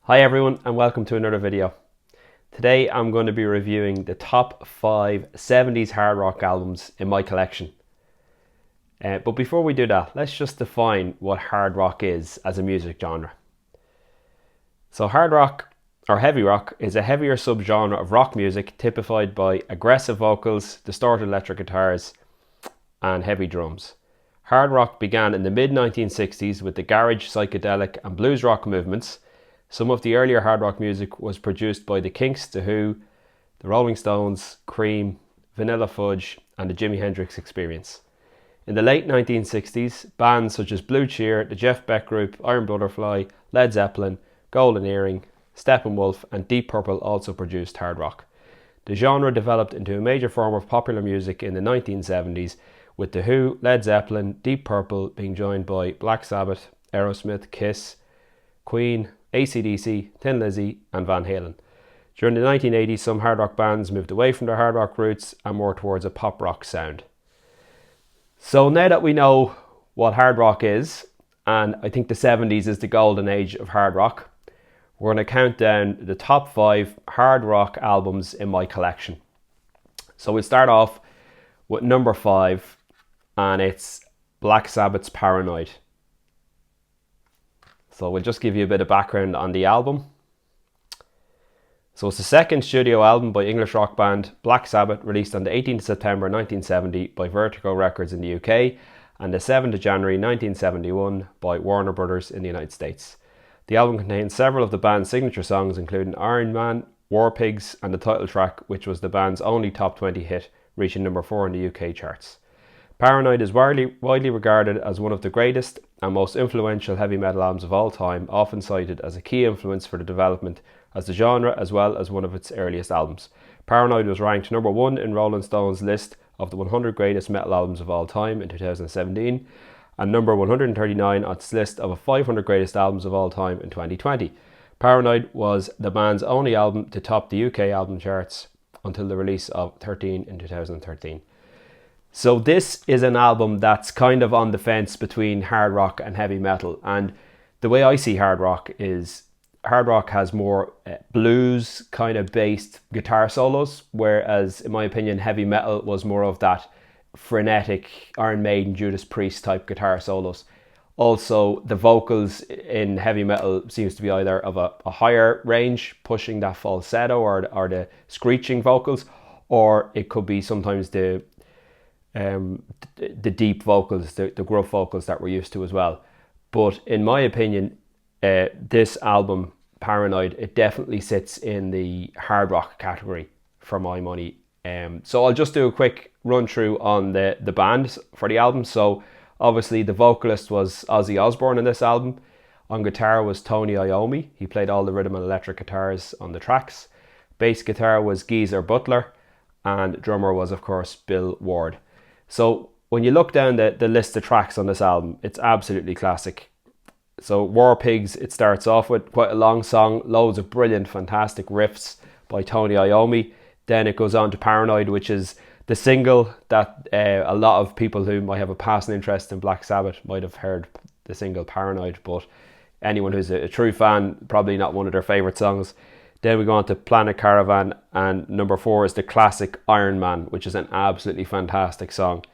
Hi everyone and welcome to another video. Today I'm going to be reviewing the top 5 70s hard rock albums in my collection. But before we do that, let's just define what hard rock is as a music genre. So hard rock or heavy rock is a heavier subgenre of rock music typified by aggressive vocals, distorted electric guitars and heavy drums. Hard rock began in the mid-1960s with the garage, psychedelic and blues rock movements. Some of the earlier hard rock music was produced by the Kinks, The Who, the Rolling Stones, Cream, Vanilla Fudge and the Jimi Hendrix Experience. In the late 1960s, bands such as Blue Cheer, the Jeff Beck Group, Iron Butterfly, Led Zeppelin, Golden Earring, Steppenwolf and Deep Purple also produced hard rock. The genre developed into a major form of popular music in the 1970s, with The Who, Led Zeppelin, Deep Purple being joined by Black Sabbath, Aerosmith, Kiss, Queen, AC/DC, Thin Lizzy and Van Halen. During the 1980s, some hard rock bands moved away from their hard rock roots and more towards a pop rock sound. So now that we know what hard rock is, and I think the 70s is the golden age of hard rock, we're going to count down the top 5 hard rock albums in my collection. So we'll start off with number 5, and it's Black Sabbath's Paranoid. So we'll just give you a bit of background on the album. So it's the second studio album by English rock band Black Sabbath, released on the 18th of September 1970 by Vertigo Records in the UK and the 7th of January 1971 by Warner Brothers in the United States. The album contains several of the band's signature songs, including Iron Man, War Pigs and the title track, which was the band's only top 20 hit, reaching number 4 in the UK charts. Paranoid is widely regarded as one of the greatest and most influential heavy metal albums of all time, often cited as a key influence for the development as the genre as well as one of its earliest albums. Paranoid was ranked number 1 in Rolling Stone's list of the 100 greatest metal albums of all time in 2017 and number 139 on its list of 500 greatest albums of all time in 2020. Paranoid was the band's only album to top the UK album charts until the release of 13 in 2013. So this is an album that's kind of on the fence between hard rock and heavy metal, and the way I see hard rock is hard rock has more blues kind of based guitar solos, whereas in my opinion heavy metal was more of that frenetic Iron Maiden, Judas Priest type guitar solos. Also the vocals in heavy metal seems to be either of a higher range, pushing that falsetto or the screeching vocals, or it could be sometimes the deep vocals, the gruff vocals that we're used to as well. But in my opinion, this album, Paranoid, it definitely sits in the hard rock category for my money. So I'll just do a quick run through on the band for the album. So obviously the vocalist was Ozzy Osbourne in this album. On guitar was Tony Iommi. He played all the rhythm and electric guitars on the tracks. Bass guitar was Geezer Butler, and drummer was of course Bill Ward. So when you look down the list of tracks on this album, it's absolutely classic. So War Pigs, it starts off with quite a long song, loads of brilliant, fantastic riffs by Tony Iommi. Then it goes on to Paranoid, which is the single that a lot of people who might have a passing interest in Black Sabbath might have heard the single Paranoid, but anyone who's a true fan, probably not one of their favourite songs. Then we go on to Planet Caravan, and number 4 is the classic Iron Man, which is an absolutely fantastic song.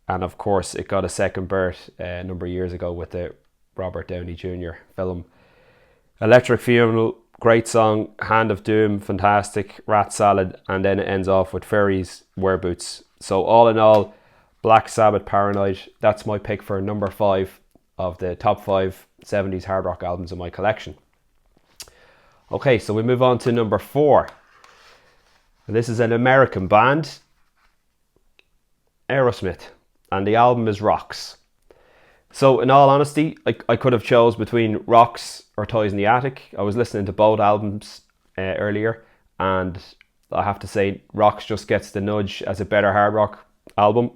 And of course it got a second birth a number of years ago with the Robert Downey Jr. film. Electric Funeral, great song. Hand of Doom, fantastic. Rat Salad, and then it ends off with Fairies Wear Boots. So all in all, Black Sabbath Paranoid, that's my pick for number 5 of the top 5 70s hard rock albums in my collection. Okay, so we move on to number 4. And this is an American band, Aerosmith, and the album is Rocks. So in all honesty, I could have chose between Rocks or Toys in the Attic. I was listening to both albums earlier, and I have to say Rocks just gets the nudge as a better hard rock album.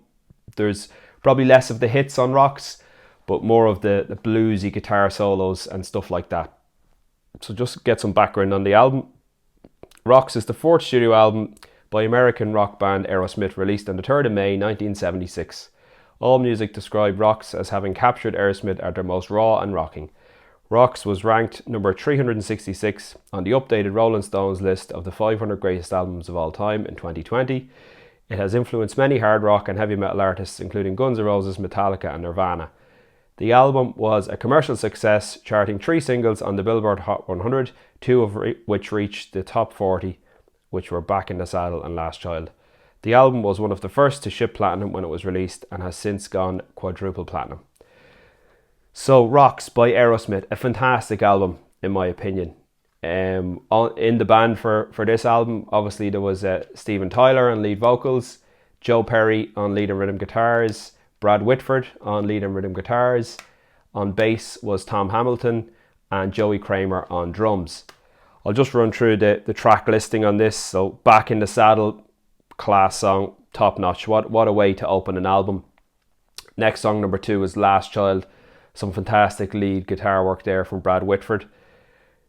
There's probably less of the hits on Rocks, but more of the bluesy guitar solos and stuff like that. So just get some background on the album. Rocks is the 4th studio album by American rock band Aerosmith, released on the 3rd of May 1976. All music described Rocks as having captured Aerosmith at their most raw and rocking. Rocks was ranked number 366 on the updated Rolling Stones list of the 500 greatest albums of all time in 2020. It has influenced many hard rock and heavy metal artists, including Guns N' Roses, Metallica, and Nirvana. The album was a commercial success, charting 3 singles on the Billboard Hot 100, 2 of which reached the top 40, which were Back in the Saddle and Last Child. The album was one of the first to ship platinum when it was released and has since gone quadruple platinum. So, Rocks by Aerosmith, a fantastic album in my opinion. In the band for this album, obviously there was Steven Tyler on lead vocals, Joe Perry on lead and rhythm guitars, Brad Whitford on lead and rhythm guitars, on bass was Tom Hamilton, and Joey Kramer on drums. I'll just run through the track listing on this. So, Back in the Saddle, class song, top notch. What a way to open an album. Next song, number 2, is Last Child. Some fantastic lead guitar work there from Brad Whitford.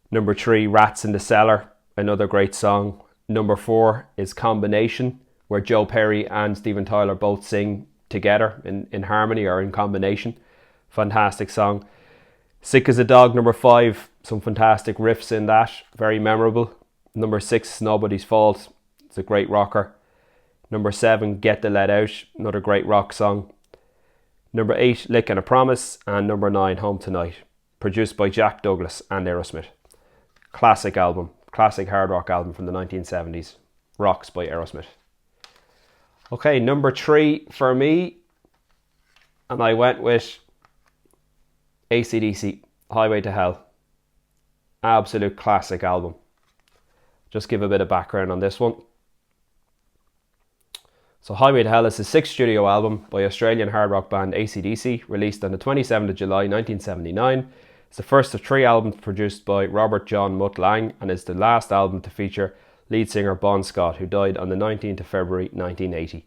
Number 3, Rats in the Cellar, another great song. Number 4 is Combination, where Joe Perry and Steven Tyler both sing together in harmony or in combination. Fantastic song. Sick as a Dog, number 5, some fantastic riffs in that, very memorable. Number 6, Nobody's Fault, it's a great rocker. Number 7, Get the Let Out, another great rock song. Number 8, Lick and a Promise, and number 9, Home Tonight, produced by Jack Douglas and Aerosmith. Classic album, classic hard rock album from the 1970s, Rocks by Aerosmith. Okay, number 3 for me, and I went with AC/DC, Highway to Hell. Absolute classic album. Just give a bit of background on this one. So Highway to Hell is the 6th studio album by Australian hard rock band AC/DC, released on the 27th of July 1979. It's the first of 3 albums produced by Robert John Mutt Lange, and is the last album to feature lead singer Bon Scott, who died on the 19th of February 1980.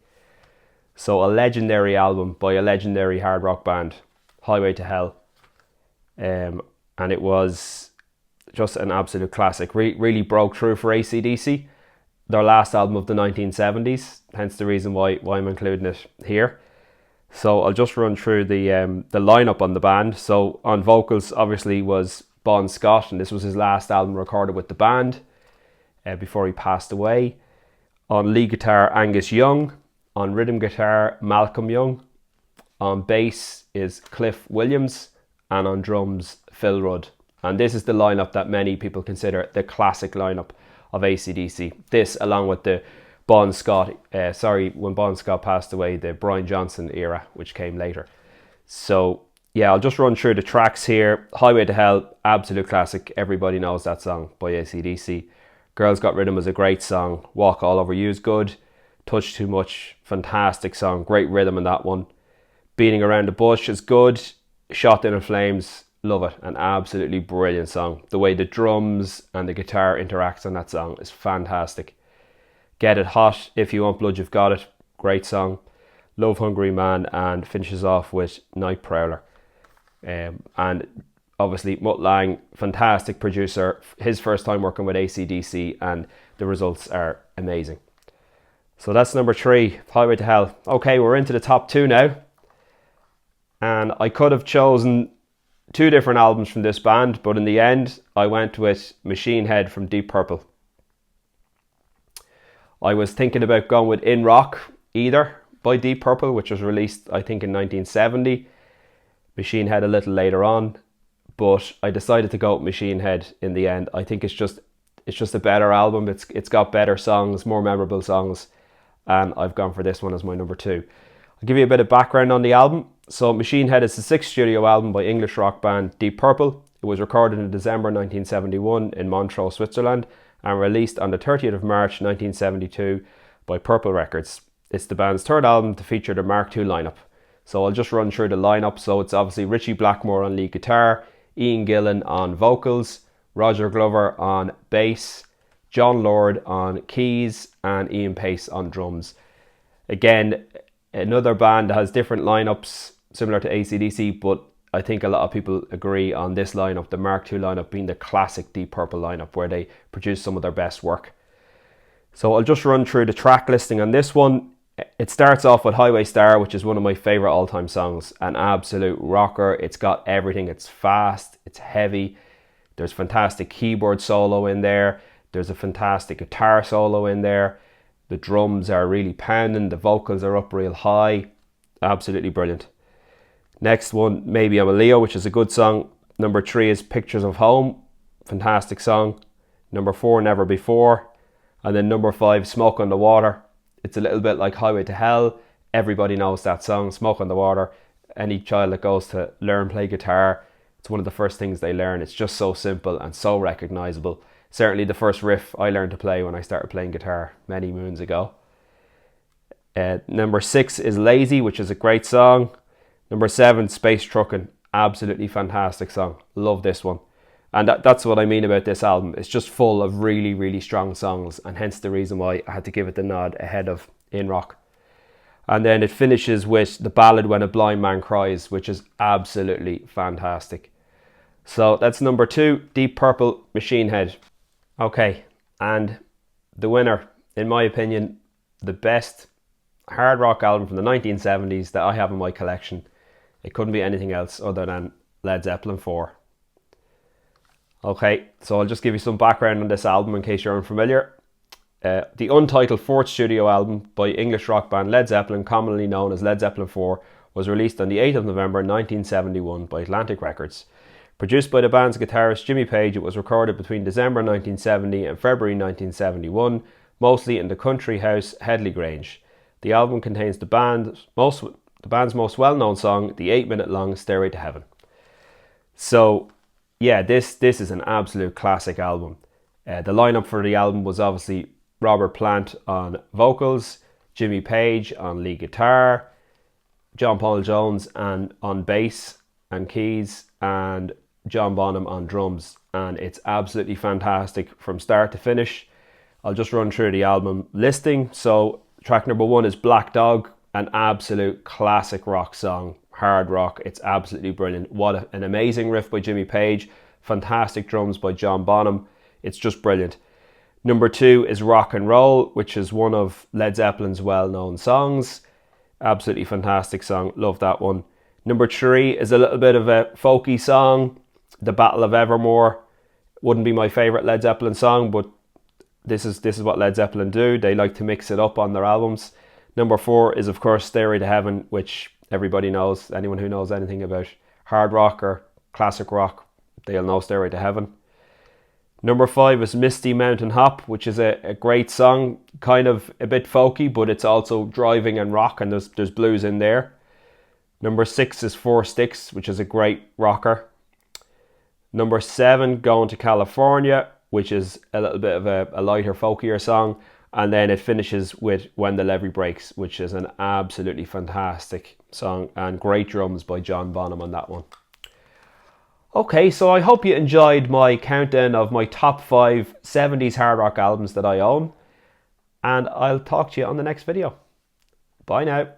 So a legendary album by a legendary hard rock band, Highway to Hell. And it was just an absolute classic. Really broke through for AC/DC. Their last album of the 1970s, hence the reason why I'm including it here. So I'll just run through the lineup on the band. So on vocals, obviously, was Bon Scott, and this was his last album recorded with the band before he passed away. On lead guitar, Angus Young. On rhythm guitar, Malcolm Young. On bass is Cliff Williams, and on drums, Phil Rudd. And this is the lineup that many people consider the classic lineup of AC/DC. This, along with the when Bon Scott passed away, the Brian Johnson era, which came later. So yeah, I'll just run through the tracks here. Highway to Hell, absolute classic. Everybody knows that song by AC/DC. Girls Got Rhythm is a great song. Walk All Over You is good. Touch Too Much, fantastic song. Great rhythm in that one. Beating Around the Bush is good. Shot Down in Flames, love it. An absolutely brilliant song. The way the drums and the guitar interacts on that song is fantastic. Get It Hot, If You Want Blood You've Got It, great song. Love Hungry Man, and finishes off with Night Prowler. And obviously Mutt Lange, fantastic producer. His first time working with AC/DC, and the results are amazing. So that's number 3, Highway to Hell. Okay, we're into the top 2 now. And I could have chosen 2 different albums from this band, but in the end, I went with Machine Head from Deep Purple. I was thinking about going with In Rock, Either by Deep Purple, which was released, I think, in 1970. Machine Head a little later on, but I decided to go with Machine Head in the end. I think it's just a better album. It's got better songs, more memorable songs, and I've gone for this one as my number 2. I'll give you a bit of background on the album. So Machine Head is the 6th studio album by English rock band Deep Purple. It was recorded in December 1971 in Montreux, Switzerland, and released on the 30th of March 1972 by Purple Records. It's the band's 3rd album to feature the Mark II lineup. So I'll just run through the lineup. So it's obviously Ritchie Blackmore on lead guitar, Ian Gillan on vocals, Roger Glover on bass, John Lord on keys, and Ian Pace on drums. Again, another band that has different lineups similar to AC/DC, but I think a lot of people agree on this lineup, the Mark II lineup, being the classic Deep Purple lineup where they produce some of their best work. So I'll just run through the track listing on this one. It starts off with Highway Star, which is one of my favourite all-time songs. An absolute rocker. It's got everything. It's fast. It's heavy. There's fantastic keyboard solo in there. There's a fantastic guitar solo in there. The drums are really pounding. The vocals are up real high. Absolutely brilliant. Next one, Maybe I'm a Leo, which is a good song. Number 3 is Pictures of Home. Fantastic song. Number 4, Never Before. And then number 5, Smoke on the Water. It's a little bit like Highway to Hell. Everybody knows that song, Smoke on the Water. Any child that goes to learn play guitar, it's one of the first things they learn. It's just so simple and so recognisable. Certainly the first riff I learned to play when I started playing guitar many moons ago. Number 6 is Lazy, which is a great song. Number 7, Space Truckin'. Absolutely fantastic song. Love this one. And that's what I mean about this album. It's just full of really, really strong songs, and hence the reason why I had to give it the nod ahead of In Rock. And then it finishes with the ballad When a Blind Man Cries, which is absolutely fantastic. So that's number 2, Deep Purple, Machine Head. Okay, and the winner, in my opinion, the best hard rock album from the 1970s that I have in my collection. It couldn't be anything else other than Led Zeppelin 4. Okay, so I'll just give you some background on this album in case you're unfamiliar. The untitled fourth studio album by English rock band Led Zeppelin, commonly known as Led Zeppelin 4, was released on the 8th of November 1971 by Atlantic Records. Produced by the band's guitarist Jimmy Page, it was recorded between December 1970 and February 1971, mostly in the country house Headley Grange. The album contains the band's most well-known song, the 8-minute long Stairway to Heaven. So, yeah, this is an absolute classic album. The lineup for the album was obviously Robert Plant on vocals, Jimmy Page on lead guitar, John Paul Jones on bass and keys, and John Bonham on drums. And it's absolutely fantastic from start to finish. I'll just run through the album listing. So track number 1 is Black Dog, an absolute classic rock song. Hard rock. It's absolutely brilliant. What an amazing riff by Jimmy Page. Fantastic drums by John Bonham. It's just brilliant. Number 2 is Rock and Roll, which is one of Led Zeppelin's well-known songs. Absolutely fantastic song. Love that one. Number 3 is a little bit of a folky song, The Battle of Evermore. Wouldn't be my favourite Led Zeppelin song, but this is what Led Zeppelin do. They like to mix it up on their albums. Number 4 is, of course, Stairway to Heaven, which everybody knows. Anyone who knows anything about hard rock or classic rock, they'll know Stairway to Heaven. Number 5 is Misty Mountain Hop, which is a great song, kind of a bit folky, but it's also driving and rock, and there's blues in there. Number 6 is Four Sticks, which is a great rocker. Number 7, Going to California, which is a little bit of a lighter, folkier song. And then it finishes with When the Levee Breaks, which is an absolutely fantastic song, and great drums by John Bonham on that one. Okay, so I hope you enjoyed my countdown of my top 5 70s hard rock albums that I own. And I'll talk to you on the next video. Bye now.